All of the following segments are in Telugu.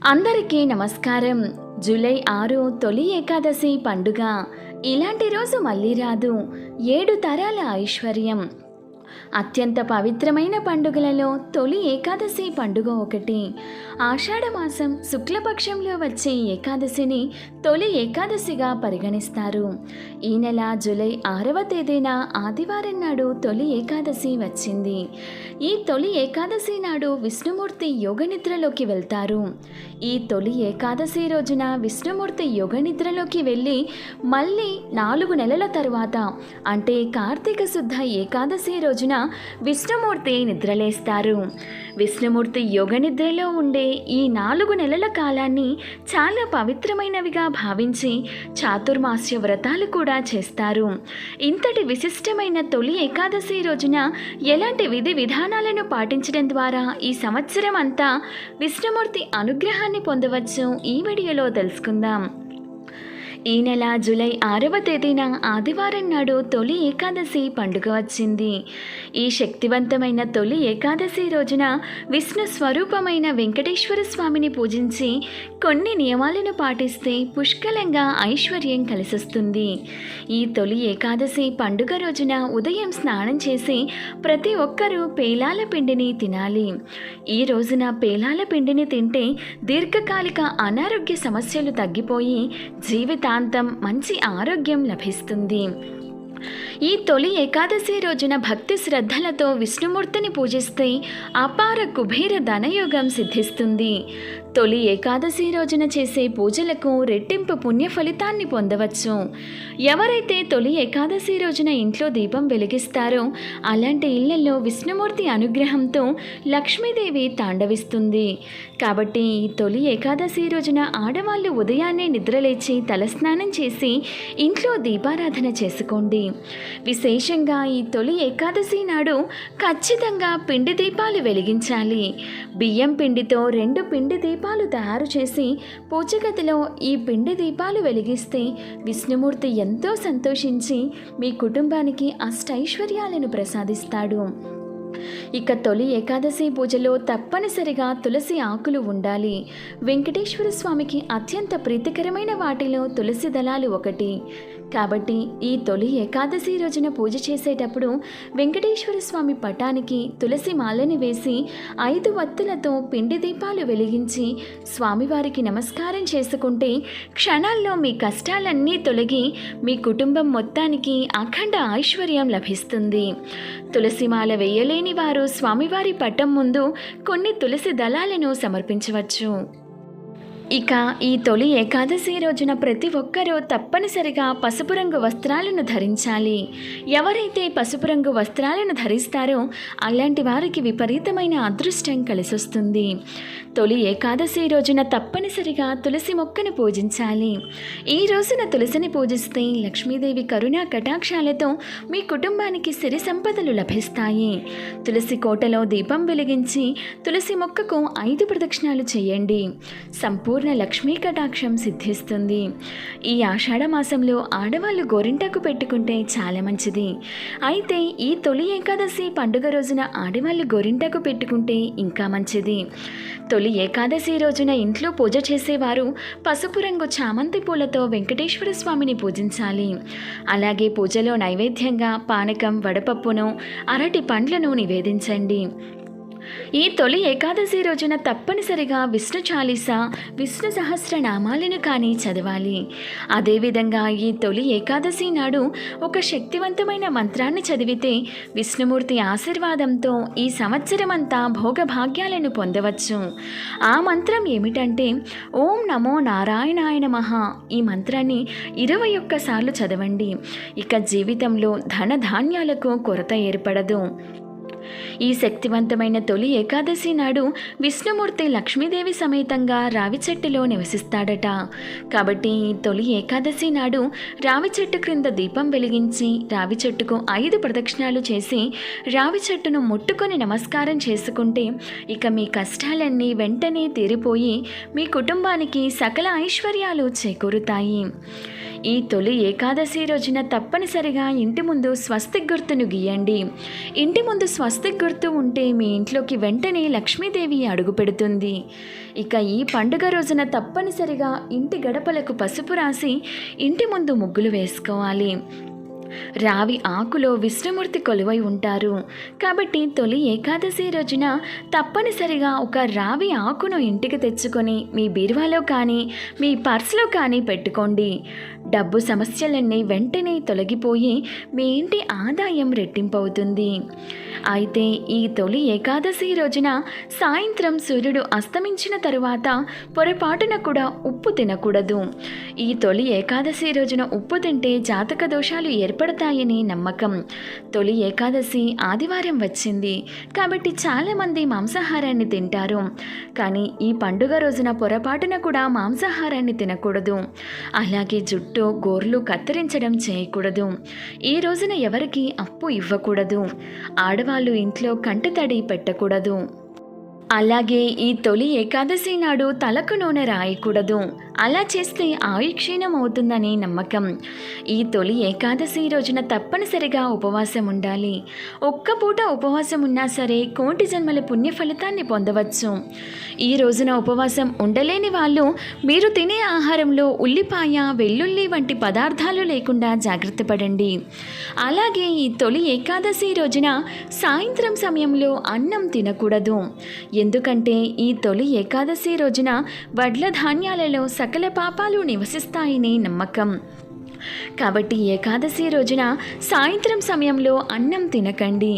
అందరికీ నమస్కారం. జూలై 6 తొలి ఏకాదశి పండుగ. ఇలాంటి రోజు మళ్ళీ రాదు. 7 తరాల ఐశ్వర్యం. అత్యంత పవిత్రమైన పండుగలలో తొలి ఏకాదశి పండుగ ఒకటి. ఆషాఢమాసం శుక్లపక్షంలో వచ్చే ఏకాదశిని తొలి ఏకాదశిగా పరిగణిస్తారు. ఈ నెల జూలై 6వ తేదీన ఆదివారం నాడు తొలి ఏకాదశి వచ్చింది. ఈ తొలి ఏకాదశి నాడు విష్ణుమూర్తి యోగనిద్రలోకి వెళ్తారు. ఈ తొలి ఏకాదశి రోజున విష్ణుమూర్తి యోగనిద్రలోకి వెళ్ళి మళ్ళీ 4 నెలల తరువాత అంటే కార్తీక శుద్ధ ఏకాదశి రోజున విష్ణుమూర్తి నిద్రలేస్తారు. విష్ణుమూర్తి యోగనిద్రలో ఉండే ఈ 4 నెలల కాలాన్ని చాలా పవిత్రమైనవిగా భావించి చాతుర్మాస్య వ్రతాలు కూడా చేస్తారు. ఇంతటి విశిష్టమైన తొలి ఏకాదశి రోజున ఎలాంటి విధి విధానాలను పాటించడం ద్వారా ఈ సంవత్సరం అంతా విష్ణుమూర్తి అనుగ్రహాన్ని పొందవచ్చు ఈ వీడియోలో తెలుసుకుందాం. ఈ నెల జూలై 6వ తేదీన ఆదివారం నాడు తొలి ఏకాదశి పండుగ వచ్చింది. ఈ శక్తివంతమైన తొలి ఏకాదశి రోజున విష్ణు స్వరూపమైన వెంకటేశ్వర స్వామిని పూజించి కొన్ని నియమాలను పాటిస్తే పుష్కలంగా ఐశ్వర్యం కలిసొస్తుంది. ఈ తొలి ఏకాదశి పండుగ రోజున ఉదయం స్నానం చేసి ప్రతి ఒక్కరూ పేలాల పిండిని తినాలి. ఈ రోజున పేలాల పిండిని తింటే దీర్ఘకాలిక అనారోగ్య సమస్యలు తగ్గిపోయి జీవితాంతం మంచి ఆరోగ్యం లభిస్తుంది. ఈ తొలి ఏకాదశి రోజున భక్తి శ్రద్ధలతో విష్ణుమూర్తిని పూజిస్తే అపార కుబేర ధనయోగం సిద్ధిస్తుంది. తొలి ఏకాదశి రోజున చేసే పూజలకు రెట్టింపు పుణ్య ఫలితాన్ని పొందవచ్చు. ఎవరైతే తొలి ఏకాదశి రోజున ఇంట్లో దీపం వెలిగిస్తారో అలాంటి ఇళ్లలో విష్ణుమూర్తి అనుగ్రహంతో లక్ష్మీదేవి తాండవిస్తుంది. కాబట్టి ఈ తొలి ఏకాదశి రోజున ఆడవాళ్ళు ఉదయాన్నే నిద్రలేచి తలస్నానం చేసి ఇంట్లో దీపారాధన చేసుకోండి. విశేషంగా ఈ తొలి ఏకాదశి నాడు ఖచ్చితంగా పిండి దీపాలు వెలిగించాలి. బియ్యం పిండితో 2 పిండి దీపాలు తయారు చేసి పూజగదిలో ఈ పిండి దీపాలు వెలిగిస్తే విష్ణుమూర్తి ఎంతో సంతోషించి మీ కుటుంబానికి అష్టైశ్వర్యాలను ప్రసాదిస్తాడు. ఇక తొలి ఏకాదశి పూజలో తప్పనిసరిగా తులసి ఆకులు ఉండాలి. వెంకటేశ్వర స్వామికి అత్యంత ప్రీతికరమైన వాటిలో తులసి దళాలు ఒకటి. కాబట్టి ఈ తొలి ఏకాదశి రోజున పూజ చేసేటప్పుడు వెంకటేశ్వర స్వామి పటానికి తులసి మాలని వేసి 5 వత్తులతో పిండి దీపాలు వెలిగించి స్వామివారికి నమస్కారం చేసుకుంటే క్షణాల్లో మీ కష్టాలన్నీ తొలగి మీ కుటుంబం మొత్తానికి అఖండ ఐశ్వర్యం లభిస్తుంది. తులసిమాల వేయలేని వారు స్వామివారి పటం ముందు కొన్ని తులసి దళాలను సమర్పించవచ్చు. ఇక ఈ తొలి ఏకాదశి రోజున ప్రతి ఒక్కరూ తప్పనిసరిగా పసుపు రంగు వస్త్రాలను ధరించాలి. ఎవరైతే పసుపు రంగు వస్త్రాలను ధరిస్తారో అలాంటి వారికి విపరీతమైన అదృష్టం కలిసొస్తుంది. తొలి ఏకాదశి రోజున తప్పనిసరిగా తులసి మొక్కను పూజించాలి. ఈ రోజున తులసిని పూజిస్తే లక్ష్మీదేవి కరుణా కటాక్షాలతో మీ కుటుంబానికి సిరి సంపదలు లభిస్తాయి. తులసి కోటలో దీపం వెలిగించి తులసి మొక్కకు 5 ప్రదక్షిణాలు చేయండి. సంపూర్ణ లక్ష్మీ కటాక్షం సిద్ధిస్తుంది. ఈ ఆషాఢ మాసంలో ఆడవాళ్ళు గోరింటాకు పెట్టుకుంటే చాలా మంచిది. అయితే ఈ తొలి ఏకాదశి పండుగ రోజున ఆడవాళ్ళు గోరింటాకు పెట్టుకుంటే ఇంకా మంచిది. తొలి ఏకాదశి రోజున ఇంట్లో పూజ చేసేవారు పసుపు రంగు చామంతి పూలతో వెంకటేశ్వర స్వామిని పూజించాలి. అలాగే పూజలో నైవేద్యంగా పానకం, వడపప్పును, అరటి పండ్లను నివేదించండి. ఈ తొలి ఏకాదశి రోజున తప్పనిసరిగా విష్ణు చాలీస, విష్ణు సహస్రనామాలను కానీ చదవాలి. అదేవిధంగా ఈ తొలి ఏకాదశి నాడు ఒక శక్తివంతమైన మంత్రాన్ని చదివితే విష్ణుమూర్తి ఆశీర్వాదంతో ఈ సంవత్సరం అంతా భోగభాగ్యాలను పొందవచ్చు. ఆ మంత్రం ఏమిటంటే ఓం నమో నారాయణాయ నమః. ఈ మంత్రాన్ని 21 సార్లు చదవండి. ఇక జీవితంలో ధనధాన్యాలకు కొరత ఏర్పడదు. ఈ శక్తివంతమైన తొలి ఏకాదశి నాడు విష్ణుమూర్తి లక్ష్మీదేవి సమేతంగా రావి చెట్టులో నివసిస్తాడట. కాబట్టి ఈ తొలి ఏకాదశి నాడు రావి చెట్టు క్రింద దీపం వెలిగించి రావి చెట్టుకు 5 ప్రదక్షిణాలు చేసి రావి చెట్టును ముట్టుకొని నమస్కారం చేసుకుంటే ఇక మీ కష్టాలన్నీ వెంటనే తీరిపోయి మీ కుటుంబానికి సకల ఐశ్వర్యాలు చేకూరుతాయి. ఈ తొలి ఏకాదశి రోజున తప్పనిసరిగా ఇంటి ముందు స్వస్తిక్ గుర్తును గీయండి. ఇంటి ముందు స్వస్తిక్ స్వస్తిక్ గుర్తు ఉంటే మీ ఇంట్లోకి వెంటనే లక్ష్మీదేవి అడుగు పెడుతుంది. ఇక ఈ పండుగ రోజున తప్పనిసరిగా ఇంటి గడపలకు పసుపు రాసి ఇంటి ముందు ముగ్గులు వేసుకోవాలి. రావి ఆకులో విష్ణుమూర్తి కొలువై ఉంటారు కాబట్టి తొలి ఏకాదశి రోజున తప్పనిసరిగా ఒక రావి ఆకును ఇంటికి తెచ్చుకొని మీ బీరువాలో కానీ మీ పర్సులో కానీ పెట్టుకోండి. డబ్బు సమస్యలన్నీ వెంటనే తొలగిపోయి మీ ఇంటి ఆదాయం రెట్టింపవుతుంది. అయితే ఈ తొలి ఏకాదశి రోజున సాయంత్రం సూర్యుడు అస్తమించిన తరువాత పొరపాటున కూడా ఉప్పు తినకూడదు. ఈ తొలి ఏకాదశి రోజున ఉప్పు తింటే జాతక దోషాలు ఏర్పడతాయని నమ్మకం. తొలి ఏకాదశి ఆదివారం వచ్చింది కాబట్టి చాలామంది మాంసాహారాన్ని తింటారు. కానీ ఈ పండుగ రోజున పొరపాటున కూడా మాంసాహారాన్ని తినకూడదు. అలాగే జుట్టు గోర్లు కత్తిరించడం చేయకూడదు. ఈ రోజున ఎవరికి అప్పు ఇవ్వకూడదు. ఆడవాళ్ళు ఇంట్లో కంటితడి పెట్టకూడదు. అలాగే ఈ తొలి ఏకాదశి నాడు తలకు నూనె రాయకూడదు. అలా చేస్తే ఆయుక్షీణం అవుతుందని నమ్మకం. ఈ తొలి ఏకాదశి రోజున తప్పనిసరిగా ఉపవాసం ఉండాలి. ఒక్క పూట ఉపవాసం ఉన్నా సరే కోటి జన్మల పుణ్య ఫలితాన్ని పొందవచ్చు. ఈ రోజున ఉపవాసం ఉండలేని వాళ్ళు మీరు తినే ఆహారంలో ఉల్లిపాయ, వెల్లుల్లి వంటి పదార్థాలు లేకుండా జాగ్రత్త పడండి. అలాగే ఈ తొలి ఏకాదశి రోజున సాయంత్రం సమయంలో అన్నం తినకూడదు. ఎందుకంటే ఈ తొలి ఏకాదశి రోజున వడ్ల ధాన్యాలలో సకల పాపాలు నివసిస్తాయని నమ్మకం. కాబట్టి ఏకాదశి రోజున సాయంత్రం సమయంలో అన్నం తినకండి.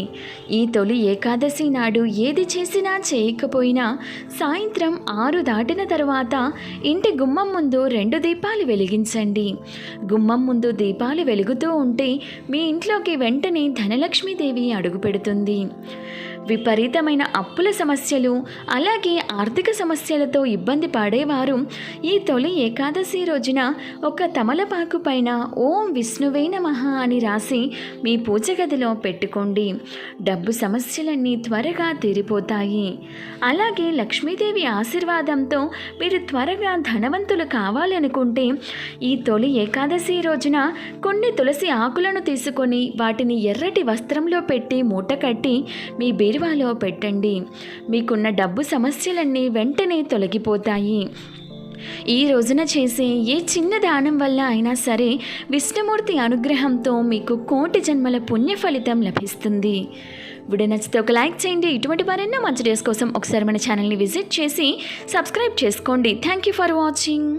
ఈ తొలి ఏకాదశి నాడు ఏది చేసినా చేయకపోయినా సాయంత్రం 6 దాటిన తర్వాత ఇంటి గుమ్మం ముందు 2 దీపాలు వెలిగించండి. గుమ్మం ముందు దీపాలు వెలుగుతూ ఉంటే మీ ఇంట్లోకి వెంటనే ధనలక్ష్మీదేవి అడుగుపెడుతుంది. విపరీతమైన అప్పుల సమస్యలు అలాగే ఆర్థిక సమస్యలతో ఇబ్బంది పడేవారు ఈ తొలి ఏకాదశి రోజున ఒక తమలపాకు పైన ఓం విష్ణువే నమః అని రాసి మీ పూజ గదిలో పెట్టుకోండి. డబ్బు సమస్యలన్నీ త్వరగా తీరిపోతాయి. అలాగే లక్ష్మీదేవి ఆశీర్వాదంతో మీరు త్వరగా ధనవంతులు కావాలనుకుంటే ఈ తొలి ఏకాదశి రోజున కొన్ని తులసి ఆకులను తీసుకొని వాటిని ఎర్రటి వస్త్రంలో పెట్టి మూట కట్టి మీ బీరువాలో పెట్టండి. మీకున్న డబ్బు సమస్యలన్నీ వెంటనే తొలగిపోతాయి. ఈ రోజున చేసే ఏ చిన్న దానం వల్ల అయినా సరే విష్ణుమూర్తి అనుగ్రహంతో మీకు కోటి జన్మల పుణ్య ఫలితం లభిస్తుంది. వీడియో నచ్చితే ఒక లైక్ చేయండి. ఇటువంటి మరెన్నో మంచి డేస్ కోసం ఒకసారి మన ఛానల్ని విజిట్ చేసి సబ్స్క్రైబ్ చేసుకోండి. Thank you for watching.